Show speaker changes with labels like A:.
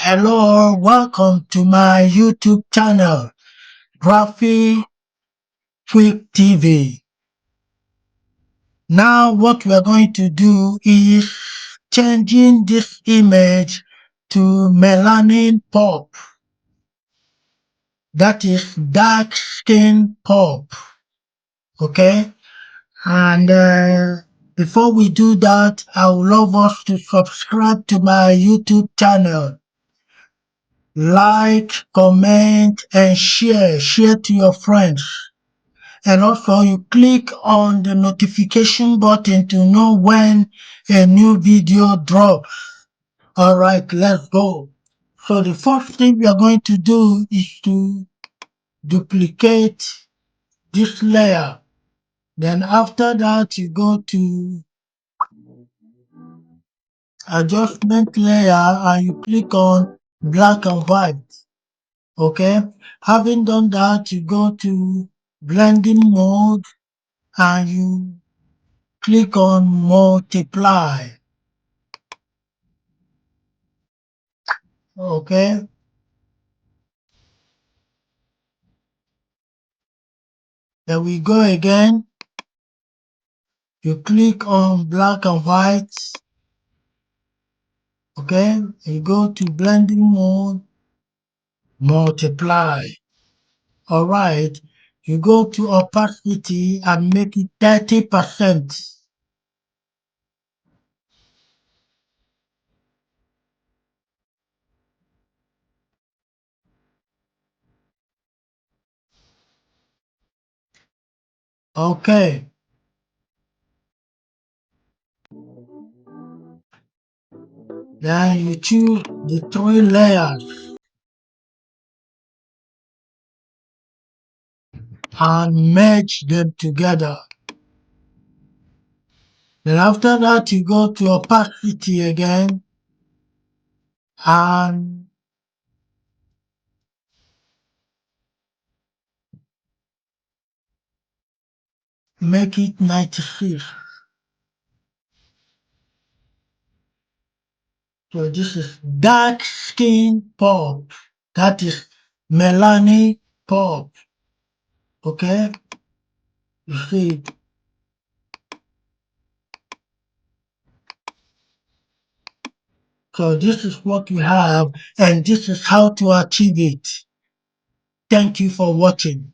A: Hello, welcome to my YouTube channel, Graphic Quick TV. Now what we are going to do is changing this image to melanin pop. That is dark skin pop. Okay? And before we do that, I would love us to subscribe to my YouTube channel. Like, comment, and share. Share to your friends. And also you click on the notification button to know when a new video drops. Alright, let's go. So the first thing we are going to do is to duplicate this layer. Then after that you go to adjustment layer and you click on black and white. Okay, having done that you go to blending mode and you click on multiply. Okay, then we go again. You click on black and white. Okay, you go to blending mode, multiply. Alright, you go to opacity and make it 30%. Okay, then you choose the three layers and merge them together. Then after that you go to opacity again and make it 96. So this is dark skin pop. That is melanin pop. Okay, you see it. So this is what we have and this is how to achieve it. Thank you for watching.